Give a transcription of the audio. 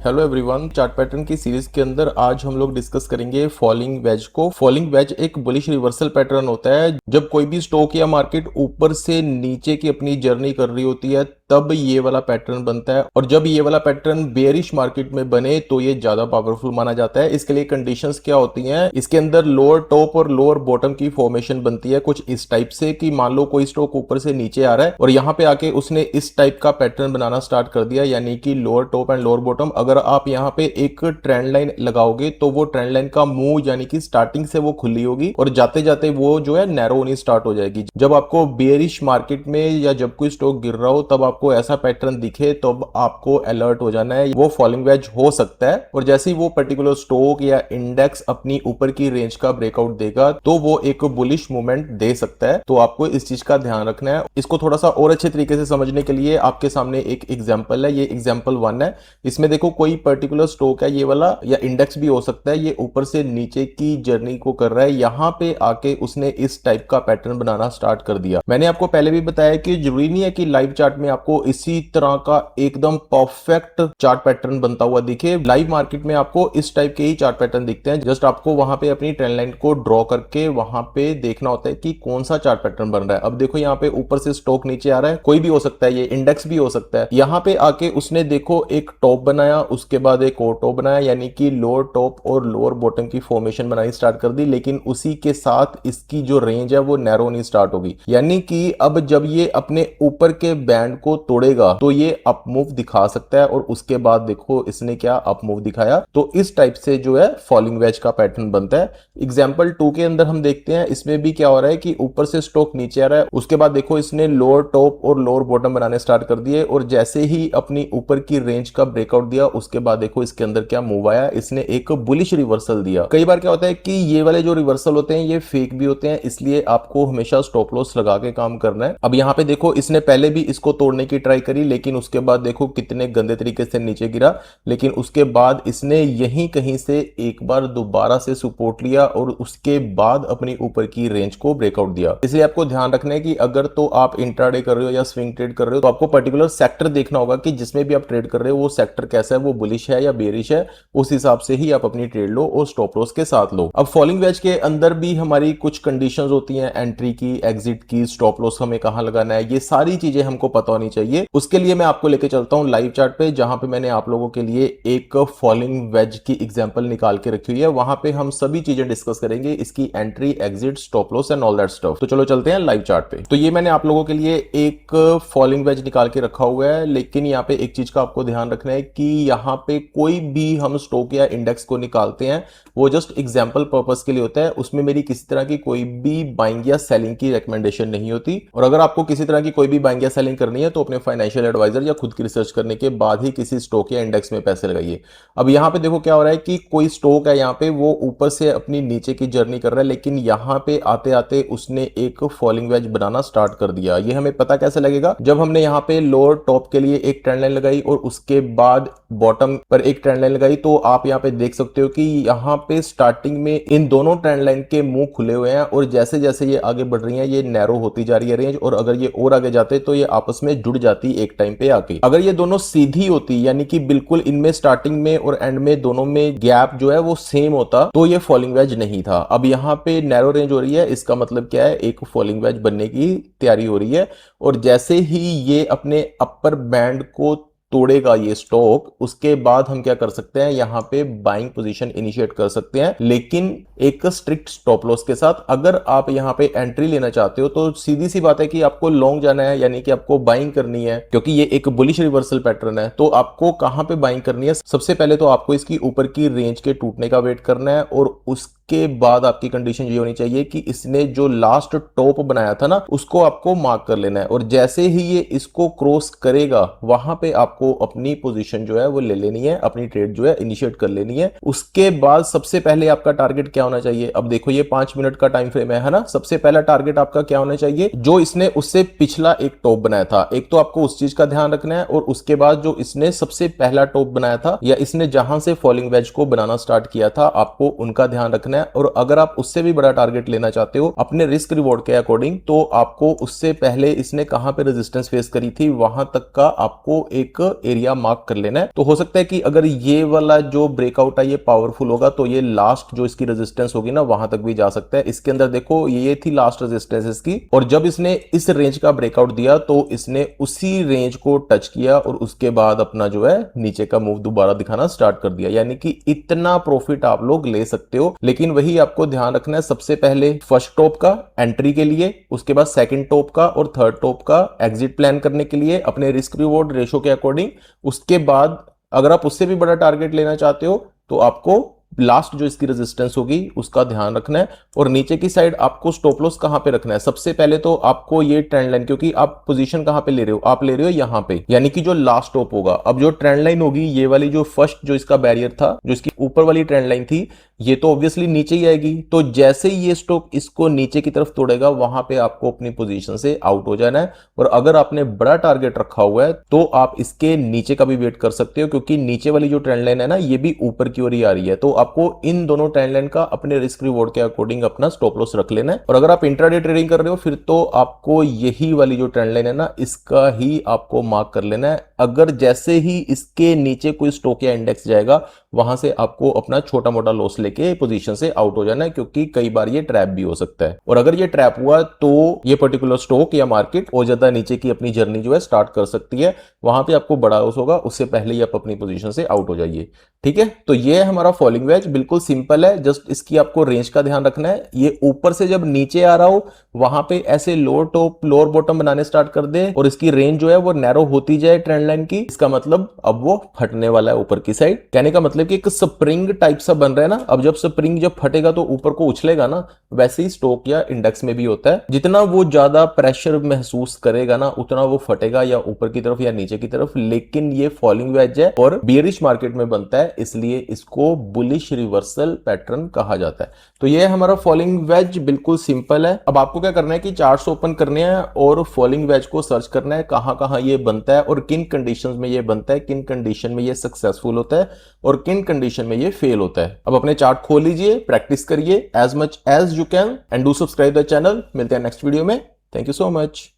Hello everyone, chart pattern की series के अंदर आज हम लोग डिस्कस करेंगे फॉलिंग वेज को। फॉलिंग वेज एक बुलिश रिवर्सल पैटर्न होता है। जब कोई भी स्टॉक या मार्केट ऊपर से नीचे की अपनी जर्नी कर रही होती है तब ये वाला पैटर्न बनता है, और जब ये वाला पैटर्न बेयरिश मार्केट में बने तो ये ज्यादा पावरफुल माना जाता है। इसके लिए कंडीशंस क्या होती हैं? इसके अंदर लोअर टॉप और लोअर बॉटम की फॉर्मेशन बनती है कुछ इस टाइप से कि मान लो कोई स्टॉक ऊपर से नीचे आ रहा है और यहाँ पे आके उसने इस टाइप का पैटर्न बनाना स्टार्ट कर दिया, यानी कि lower top and lower bottom. अगर आप यहाँ पे एक ट्रेंड लाइन लगाओगे तो वो ट्रेंड लाइन का मुंह यानी कि स्टार्टिंग से वो खुली होगी और जाते जाते वो जो है नैरो होनी स्टार्ट हो जाएगी। जब आपको बेयरिश मार्केट में या जब कोई स्टॉक गिर रहा हो तब आपको ऐसा पैटर्न दिखे तो आपको अलर्ट हो जाना है, वो फॉलिंग वेज हो सकता है। और जैसे ही वो पर्टिकुलर स्टॉक या इंडेक्स अपनी ऊपर की रेंज का ब्रेकआउट देगा तो वो एक बुलिश मूवमेंट दे सकता है। तो आपको इस चीज का ध्यान रखना है। इसको थोड़ा सा और अच्छे तरीके से समझने के लिए आपके सामने एक एग्जांपल है। ये एग्जांपल 1 है। इसमें देखो कोई पर्टिकुलर स्टॉक है ये वाला, या इंडेक्स भी हो सकता है। ये ऊपर से नीचे की जर्नी को कर रहा है, यहाँ पे आके उसने इस टाइप का पैटर्न बनाना स्टार्ट कर दिया। मैंने आपको पहले भी बताया कि जरूरी नहीं है कि लाइव चार्ट में आपको इसी तरह का एकदम परफेक्ट चार्ट पैटर्न बनता हुआ दिखे। लाइव मार्केट में आपको इस टाइप के ही चार्ट पैटर्न दिखते हैं। जस्ट आपको वहां पे अपनी ट्रेंड लाइन को ड्रॉ करके वहां पे देखना होता है कि कौन सा चार्ट पैटर्न बन रहा है। अब देखो यहाँ पे ऊपर से स्टॉक नीचे आ रहा है, कोई भी हो सकता है, ये इंडेक्स भी हो सकता है। यहाँ पे आके उसने देखो एक टॉप बनाया, उसके बाद एक और टॉप बनाया, यानी कि लोअर टॉप और लोअर बॉटम की फॉर्मेशन बनानी स्टार्ट कर दी। लेकिन उसी के साथ इसकी जो रेंज है वो नैरो होनी स्टार्ट होगी, यानी कि अब जब ये अपने ऊपर के बैंड को तोड़ेगा तो ये अप मूव दिखा सकता है। और उसके बाद देखो इसने क्या अप मूव दिखाया। तो इस टाइप से जो है फॉलिंग वेज का पैटर्न बनता है। एग्जांपल 2 के अंदर हम देखते हैं, इसमें भी क्या हो रहा है कि ऊपर से स्टॉक नीचे आ रहा है, उसके बाद देखो इसने लोअर टॉप और लोअर बॉटम बनाने स्टार्ट कर दिए और जैसे ही अपनी ऊपर की रेंज का ब्रेकआउट दिया उसके बाद देखो इसके अंदर क्या मूव आया, इसने एक बुलिश रिवर्सल दिया। कई बार क्या होता है कि ये वाले जो रिवर्सल होते हैं ये फेक भी होते हैं, इसलिए आपको हमेशा स्टॉप लॉस लगा के काम करना है। अब यहाँ पे देखो इसने पहले भी इसको तोड़ने की ट्राई करी, लेकिन उसके बाद देखो कितने गंदे तरीके से नीचे गिरा। लेकिन उसके बाद इसने यहीं कहीं से एक बार दोबारा से सपोर्ट लिया और उसके बाद अपनी ऊपर की रेंज को ब्रेकआउट दिया। इसलिए आपको ध्यान रखना है कि अगर तो आप इंट्राडे कर रहे हो या स्विंग ट्रेड कर रहे हो तो आपको पर्टिकुलर सेक्टर देखना होगा कि जिसमें भी आप ट्रेड कर रहे हो वो सेक्टर कैसा है, वो बुलिश है या बेरिश है। उस हिसाब से ही आप अपनी ट्रेड लो और स्टॉप लॉस के साथ लो। अब फॉलिंग वेज के अंदर भी हमारी कुछ कंडीशंस होती हैं, एंट्री की, एग्जिट की, स्टॉप लॉस हमें कहां लगाना है, ये सारी चीजें हमको पता होनी चाहिए। उसके लिए मैं आपको लेके चलता हूं लाइव चार्ट पे, जहां पे मैंने आप लोगों के लिए एक फॉलिंग वेज की एग्जांपल निकाल के रखी हुई है। वहां पे हम सभी चीजें डिस्कस करेंगे, इसकी entry, exit, stop loss and all that stuff. तो चलो चलते हैं लाइव चार्ट पे। तो ये मैंने आप लोगों के लिए एक फॉलिंग वेज निकाल के रखा हुआ है, लेकिन यहाँ पे एक चीज का आपको ध्यान रखना है कि यहाँ पे कोई भी हम स्टॉक या इंडेक्स को निकालते हैं वो जस्ट एग्जांपल पर्पस के लिए होता है। उसमें मेरी किसी तरह की कोई भी बाइंग या सेलिंग की रिकमेंडेशन नहीं होती। और अगर आपको किसी तरह की कोई भी बाइंग या सेलिंग करनी है तो अपने फाइनेंशियल एडवाइजर या खुद की रिसर्च करने के बाद ही किसी स्टॉक या इंडेक्स में पैसे लगाइए। अब यहाँ पे देखो क्या हो रहा है कि कोई स्टॉक है, यहाँ पे वो ऊपर से अपनी नीचे की जर्नी कर रहा है, लेकिन यहाँ पे आते आते उसने एक फॉलिंग वेज बनाना स्टार्ट कर दिया। ये हमें पता कैसे लगेगा? जब हमने यहाँ पे लोअर टॉप के लिए एक ट्रेंड लाइन लगाई और उसके बाद बॉटम पर एक ट्रेंड लाइन लगाई, तो आप यहाँ पे देख सकते हो कि यहाँ पे स्टार्टिंग में इन दोनों ट्रेंड लाइन के मुंह खुले हुए हैं और जैसे जैसे ये आगे बढ़ रही हैं ये नैरो होती जा रही है रेंज, और अगर ये और आगे जाते तो ये आपस में जुड़ जाती एक टाइम पे आके। अगर ये दोनों सीधी होती, यानी कि बिल्कुल इनमें स्टार्टिंग में और एंड में दोनों में गैप जो है वो सेम होता, तो ये फॉलिंग वेज नहीं था। अब यहाँ पे नैरो रेंज हो रही है, इसका मतलब क्या है? एक फॉलिंग वेज बनने की तैयारी हो रही है। और जैसे ही ये अपने अपर बैंड को तोड़ेगा ये स्टॉक, उसके बाद हम क्या कर सकते हैं? यहाँ पे बाइंग पोजीशन इनिशिएट कर सकते हैं, लेकिन एक स्ट्रिक्ट स्टॉप लॉस के साथ। अगर आप यहाँ पे एंट्री लेना चाहते हो तो सीधी सी बात है कि आपको लॉन्ग जाना है, यानी कि आपको बाइंग करनी है, क्योंकि ये एक बुलिश रिवर्सल पैटर्न है। तो आपको कहां पे बाइंग करनी है? सबसे पहले तो आपको इसकी ऊपर की रेंज के टूटने का वेट करना है, और उसके बाद आपकी कंडीशन ये होनी चाहिए कि इसने जो लास्ट टॉप बनाया था ना उसको आपको मार्क कर लेना है। और जैसे ही ये इसको क्रॉस करेगा वहां पे आपको अपनी पोजीशन जो है वो ले लेनी है, अपनी ट्रेड जो है इनिशिएट कर लेनी है। उसके बाद सबसे पहले आपका टारगेट क्या होना चाहिए? अब देखो ये 5 मिनट का टाइम फ्रेम है ना। सबसे पहला टारगेट आपका क्या होना चाहिए? जो इसने उससे पिछला एक टॉप बनाया था, एक तो आपको उस चीज का ध्यान रखना है, और उसके बाद जो इसने सबसे पहला टॉप बनाया था या इसने जहां से फॉलिंग वेज को बनाना स्टार्ट किया था, आपको उनका ध्यान रखना है। और अगर आप उससे भी बड़ा टारगेट लेना चाहते हो अपने रिस्क रिवॉर्ड के अकॉर्डिंग, तो आपको उससे पहले इसने कहां पे रेजिस्टेंस फेस करी थी वहां तक का आपको एक एरिया मार्क कर लेना है। तो हो सकता है कि अगर ये वाला जो ब्रेकआउट है ये पावरफुल होगा तो ये लास्ट जो इसकी रेजिस्टेंस होगी ना वहां तक भी जा सकता है। इसके अंदर देखो ये थी लास्ट रेजिस्टेंस इसकी, और जब इसने इस रेंज का ब्रेकआउट दिया तो इसने उसी रेंज को टच किया और उसके बाद अपना जो है नीचे का मूव दोबारा दिखाना स्टार्ट कर दिया। यानी कि इतना प्रॉफिट आप लोग ले सकते हो, लेकिन वही आपको ध्यान रखना है सबसे पहले फर्स्ट टॉप का एंट्री के लिए, उसके बाद सेकंड टॉप का और थर्ड टॉप का एग्जिट प्लान करने के लिए अपने रिस्क रिवॉर्ड रेशो के अकॉर्डिंग। उसके बाद अगर आप उससे भी बड़ा टारगेट लेना चाहते हो तो आपको लास्ट जो इसकी रेजिस्टेंस होगी उसका ध्यान रखना है। और नीचे की साइड आपको स्टॉप लॉस कहां पे रखना है, सबसे पहले तो आपको ये ट्रेंड लाइन, क्योंकि आप पोजीशन कहां पे ले रहे हो, आप ले रहे हो यहां पे, यानी कि जो लास्ट टॉप होगा। अब जो ट्रेंड लाइन होगी ये वाली जो फर्स्ट जो इसका बैरियर था, जो इसकी ऊपर वाली ट्रेंड लाइन थी, ये तो ऑब्वियसली नीचे ही आएगी। तो जैसे ही ये स्टॉक इसको नीचे की तरफ तोड़ेगा वहां पे आपको अपनी पोजीशन से आउट हो जाना है। और अगर आपने बड़ा टारगेट रखा हुआ है तो आप इसके नीचे का भी वेट कर सकते हो, क्योंकि नीचे वाली जो ट्रेंड लाइन है ना ये भी ऊपर की ओर ही आ रही है। तो आपको इन दोनों ट्रेंड लाइन का अपने रिस्क रिवॉर्ड के अकॉर्डिंग अपना स्टॉप लॉस रख लेना है। और अगर आप इंट्राडे ट्रेडिंग कर रहे हो फिर तो आपको यही वाली जो ट्रेंड लाइन है ना इसका ही आपको मार्क कर लेना है। अगर जैसे ही इसके नीचे कोई स्टॉक या इंडेक्स जाएगा वहां से आपको अपना छोटा मोटा लॉस लेके पोजीशन से आउट हो जाना है, क्योंकि कई बार ये ट्रैप भी हो सकता है। और अगर ये ट्रैप हुआ तो ये पर्टिकुलर स्टॉक या मार्केट और ज्यादा नीचे की अपनी जर्नी जो है स्टार्ट कर सकती है, वहां पे आपको बड़ा लॉस होगा, उससे पहले ही आप अपनी पोजीशन से आउट हो जाइए। ठीक है, तो ये है हमारा फॉलिंग वेज, बिल्कुल सिंपल है। जस्ट इसकी आपको रेंज का ध्यान रखना है। ये ऊपर से जब नीचे आ रहा हो वहां पे ऐसे लोअर टॉप लोअर बॉटम बनाने स्टार्ट कर दे और इसकी रेंज जो है वो नैरो होती जाए ट्रेंड लाइन की, इसका मतलब अब वो फटने वाला है ऊपर की साइड। कहने का मतलब कि एक स्प्रिंग टाइप सा बन रहा है ना, अब जब स्प्रिंग जब फटेगा तो ऊपर को उछलेगा ना, वैसे ही स्टॉक या इंडेक्स में भी होता है। जितना वो ज्यादा प्रेशर महसूस करेगा ना उतना वो फटेगा या ऊपर की तरफ या नीचे की तरफ। लेकिन ये फॉलिंग वेज है और बियरिश मार्केट में बनता है, इसलिए इसको बुलिश रिवर्सल पैटर्न कहा जाता है। तो ये हमारा फॉलिंग वेज बिल्कुल सिंपल है। अब आपको क्या करना है कि चार्ट्स ओपन करने हैं और फॉलिंग वेज को सर्च करना है कहां कहां ये बनता है और किन कंडीशंस में ये बनता है, किन कंडीशन में ये सक्सेसफुल होता है और किन कंडीशन में ये फेल होता है। अब अपने चार्ट खोल लीजिए, प्रैक्टिस करिए as much as you can and do subscribe the channel. मिलते हैं नेक्स्ट वीडियो में। Thank you so much.